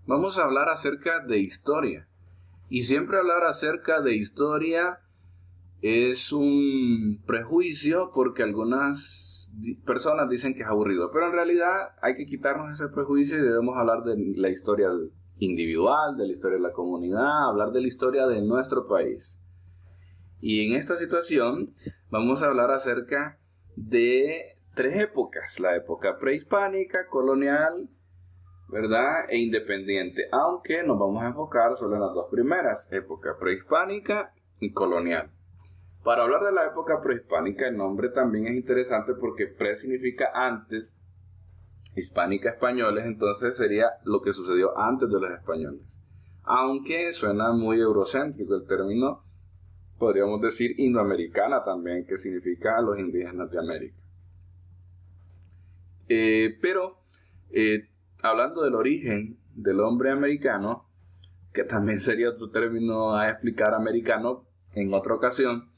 vamos a hablar acerca de historia. Y siempre hablar acerca de historia es un prejuicio porque algunas personas dicen que es aburrido, pero en realidad hay que quitarnos ese prejuicio y debemos hablar de la historia individual, de la historia de la comunidad, hablar de la historia de nuestro país. Y en esta situación vamos a hablar acerca de tres épocas: la época prehispánica, colonial, ¿verdad?, e independiente, aunque nos vamos a enfocar solo en las dos primeras, época prehispánica y colonial. Para hablar de la época prehispánica, el nombre también es interesante porque pre significa antes, hispánica españoles, entonces sería lo que sucedió antes de los españoles. Aunque suena muy eurocéntrico el término, podríamos decir indoamericana también, que significa los indígenas de América. Pero hablando del origen del hombre americano, que también sería otro término a explicar americano en otra ocasión,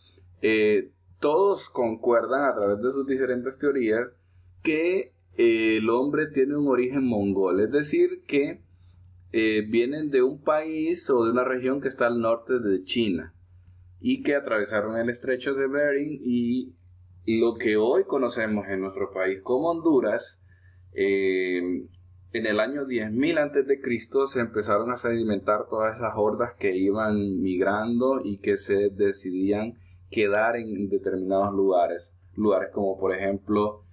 todos concuerdan a través de sus diferentes teorías que el hombre tiene un origen mongol, es decir, que vienen de un país o de una región que está al norte de China y que atravesaron el estrecho de Bering, y lo que hoy conocemos en nuestro país como Honduras, en el año 10.000 a.C. se empezaron a sedimentar todas esas hordas que iban migrando y que se decidían quedar en determinados lugares como por ejemplo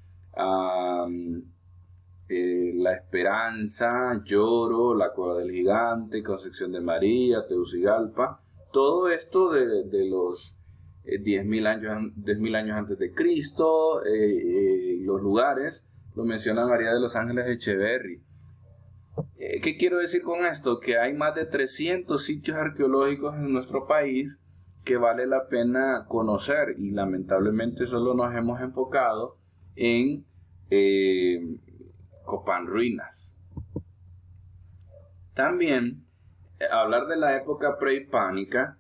La Esperanza, Lloro, la Cueva del Gigante, Concepción de María, Tegucigalpa. Todo esto de los 10.000 años antes de Cristo. Los lugares lo menciona María de los Ángeles Echeverry. ¿Qué quiero decir con esto? Que hay más de 300 sitios arqueológicos en nuestro país que vale la pena conocer, y lamentablemente solo nos hemos enfocado en Copán Ruinas. También hablar de la época prehispánica,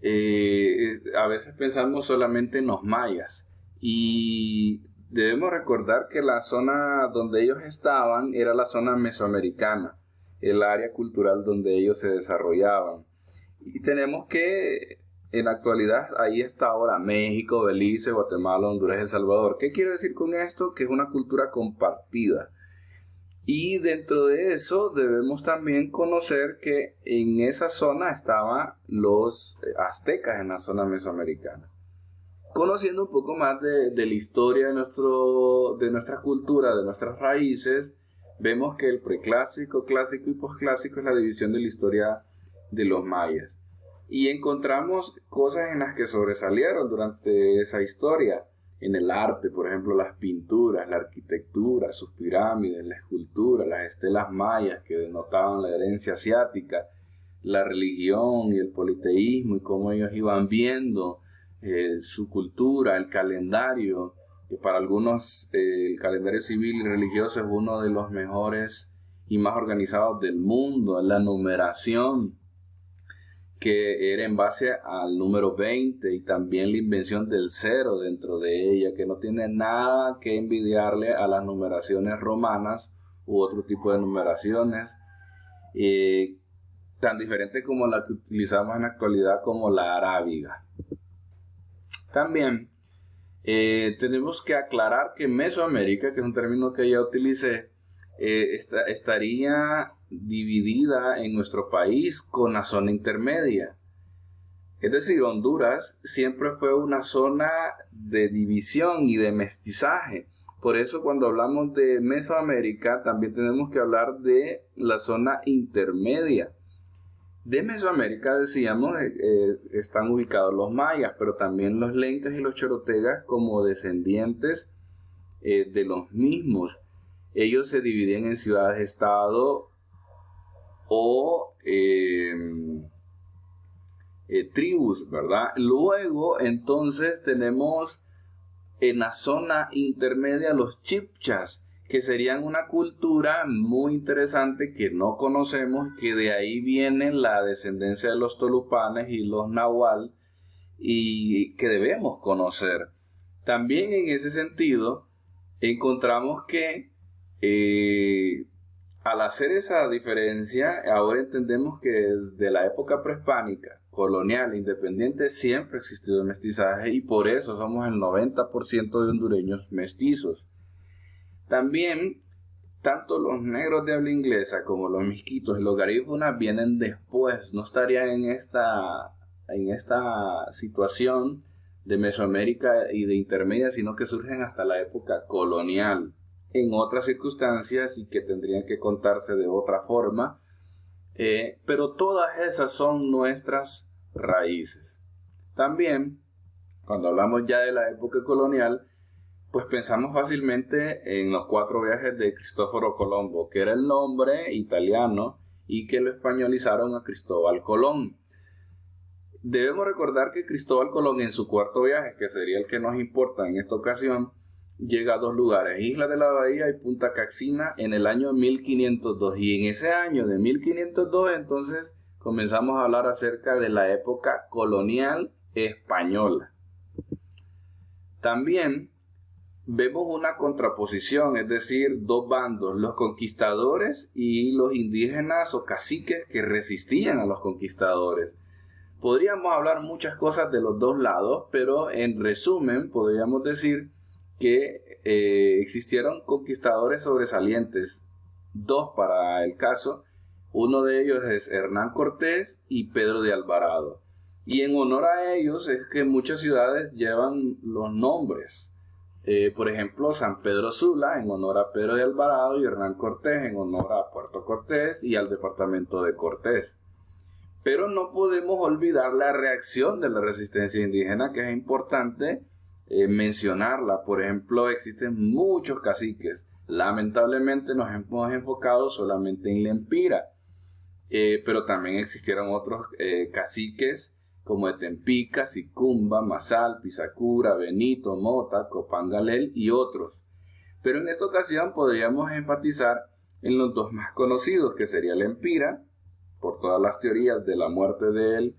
a veces pensamos solamente en los mayas, y debemos recordar que la zona donde ellos estaban era la zona mesoamericana, el área cultural donde ellos se desarrollaban. Y tenemos que, en la actualidad, ahí está ahora México, Belice, Guatemala, Honduras, El Salvador. ¿Qué quiero decir con esto? Que es una cultura compartida. Y dentro de eso debemos también conocer que en esa zona estaban los aztecas, en la zona mesoamericana. Conociendo un poco más de la historia de nuestra cultura, de nuestras raíces, vemos que el preclásico, clásico y posclásico es la división de la historia de los mayas. Y encontramos cosas en las que sobresalieron durante esa historia. En el arte, por ejemplo, las pinturas, la arquitectura, sus pirámides, la escultura, las estelas mayas que denotaban la herencia asiática, la religión y el politeísmo y cómo ellos iban viendo su cultura, el calendario, que para algunos el calendario civil y religioso es uno de los mejores y más organizados del mundo, la numeración, que era en base al número 20, y también la invención del cero dentro de ella, que no tiene nada que envidiarle a las numeraciones romanas u otro tipo de numeraciones, tan diferentes como la que utilizamos en la actualidad, como la arábiga. También tenemos que aclarar que Mesoamérica, que es un término que ya utilicé, estaría dividida en nuestro país con la zona intermedia. Es decir, Honduras siempre fue una zona de división y de mestizaje. Por eso cuando hablamos de Mesoamérica también tenemos que hablar de la zona intermedia. De Mesoamérica, decíamos, están ubicados los mayas, pero también los lencas y los chorotegas como descendientes de los mismos. Ellos se dividían en ciudades-estado o tribus, ¿verdad? Luego, entonces, tenemos en la zona intermedia los chibchas, que serían una cultura muy interesante que no conocemos, que de ahí viene la descendencia de los tolupanes y los nahual, y que debemos conocer. También en ese sentido encontramos que Al hacer esa diferencia, ahora entendemos que desde la época prehispánica, colonial, independiente, siempre existió el mestizaje y por eso somos el 90% de hondureños mestizos. También, tanto los negros de habla inglesa como los misquitos y los garífunas vienen después, no estarían en esta situación de Mesoamérica y de intermedia, sino que surgen hasta la época colonial, en otras circunstancias y que tendrían que contarse de otra forma, pero todas esas son nuestras raíces. También, cuando hablamos ya de la época colonial, pues pensamos fácilmente en los 4 viajes de Cristóforo Colombo, que era el nombre italiano y que lo españolizaron a Cristóbal Colón. Debemos recordar que Cristóbal Colón en su 4º viaje, que sería el que nos importa en esta ocasión, llega a 2 lugares, Isla de la Bahía y Punta Caxina, en el año 1502. Y en ese año de 1502 entonces comenzamos a hablar acerca de la época colonial española. También vemos una contraposición, es decir, 2 bandos, los conquistadores y los indígenas o caciques que resistían a los conquistadores. Podríamos hablar muchas cosas de los 2 lados, pero en resumen podríamos decir que existieron conquistadores sobresalientes, 2 para el caso. Uno de ellos es Hernán Cortés y Pedro de Alvarado. Y en honor a ellos es que muchas ciudades llevan los nombres. Por ejemplo, San Pedro Sula en honor a Pedro de Alvarado y Hernán Cortés en honor a Puerto Cortés y al departamento de Cortés. Pero no podemos olvidar la reacción de la resistencia indígena, que es importante mencionarla. Por ejemplo, existen muchos caciques. Lamentablemente nos hemos enfocado solamente en Lempira, pero también existieron otros caciques como Etempica, Sicumba, Mazal, Pisacura, Benito, Mota, Copangalel y otros. Pero en esta ocasión podríamos enfatizar en los 2 más conocidos, que sería Lempira, por todas las teorías de la muerte de él,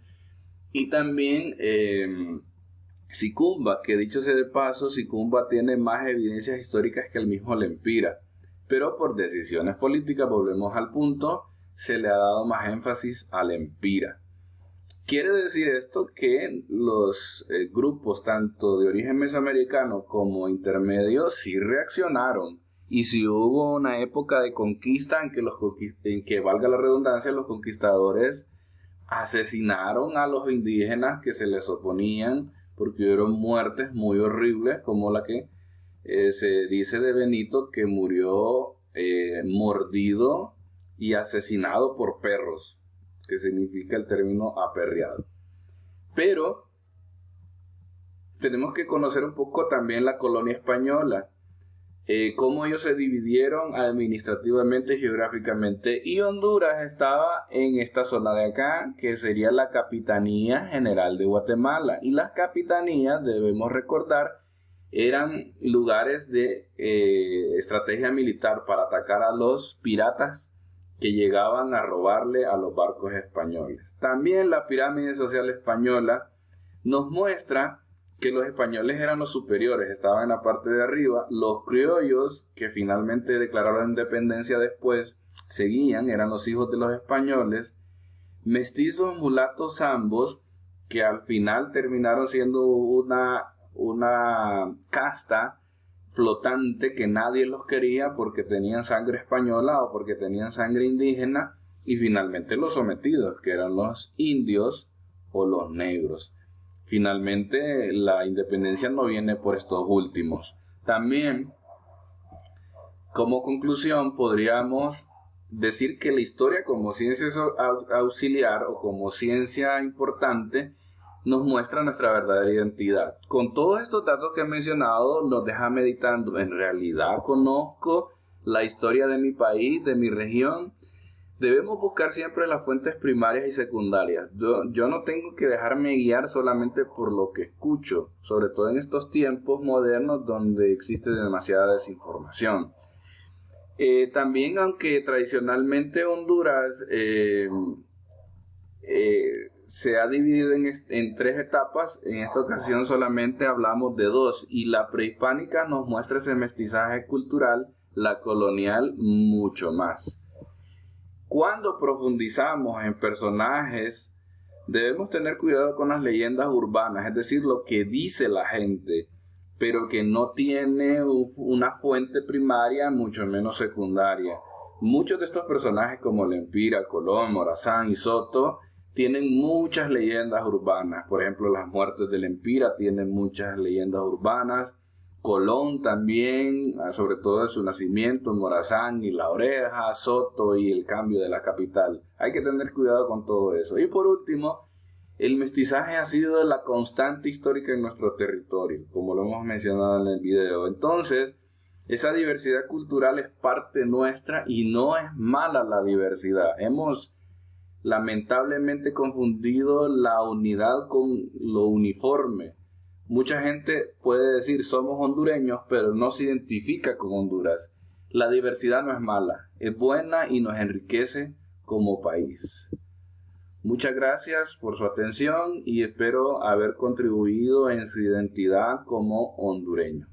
y también Sicumba, que dicho sea de paso, Sicumba tiene más evidencias históricas que el mismo Lempira, pero por decisiones políticas, volvemos al punto, se le ha dado más énfasis a Lempira. Quiere decir esto que los grupos tanto de origen mesoamericano como intermedio sí reaccionaron. Y si hubo una época de conquista en que, valga la redundancia, los conquistadores asesinaron a los indígenas que se les oponían, porque hubieron muertes muy horribles, como la que se dice de Benito, que murió mordido y asesinado por perros, que significa el término aperreado. Pero tenemos que conocer un poco también la colonia española, cómo ellos se dividieron administrativamente y geográficamente, y Honduras estaba en esta zona de acá, que sería la Capitanía General de Guatemala, y las capitanías, debemos recordar, eran lugares de estrategia militar para atacar a los piratas que llegaban a robarle a los barcos españoles. También la pirámide social española nos muestra que los españoles eran los superiores, estaban en la parte de arriba. Los criollos, que finalmente declararon la independencia después, seguían, eran los hijos de los españoles. Mestizos, mulatos ambos, que al final terminaron siendo una casta flotante que nadie los quería porque tenían sangre española o porque tenían sangre indígena, y finalmente los sometidos, que eran los indios o los negros. Finalmente la independencia no viene por estos últimos. También, como conclusión, podríamos decir que la historia como ciencia auxiliar o como ciencia importante nos muestra nuestra verdadera identidad. Con todos estos datos que he mencionado, nos deja meditando: ¿en realidad conozco la historia de mi país, de mi región? Debemos buscar siempre las fuentes primarias y secundarias. Yo no tengo que dejarme guiar solamente por lo que escucho, sobre todo en estos tiempos modernos donde existe demasiada desinformación. También, aunque tradicionalmente Honduras se ha dividido en 3 etapas, en esta ocasión solamente hablamos de 2, y la prehispánica nos muestra ese mestizaje cultural, la colonial mucho más. cuando profundizamos en personajes, debemos tener cuidado con las leyendas urbanas, es decir, lo que dice la gente, pero que no tiene una fuente primaria, mucho menos secundaria. Muchos de estos personajes como Lempira, Colón, Morazán y Soto tienen muchas leyendas urbanas. Por ejemplo, las muertes de Lempira tienen muchas leyendas urbanas. Colón también, sobre todo de su nacimiento, Morazán y La Oreja, Soto y el cambio de la capital. Hay que tener cuidado con todo eso. Y por último, el mestizaje ha sido la constante histórica en nuestro territorio, como lo hemos mencionado en el video. Entonces, esa diversidad cultural es parte nuestra y no es mala la diversidad. Hemos lamentablemente confundido la unidad con lo uniforme. Mucha gente puede decir somos hondureños, pero no se identifica con Honduras. La diversidad no es mala, es buena y nos enriquece como país. Muchas gracias por su atención y espero haber contribuido en su identidad como hondureño.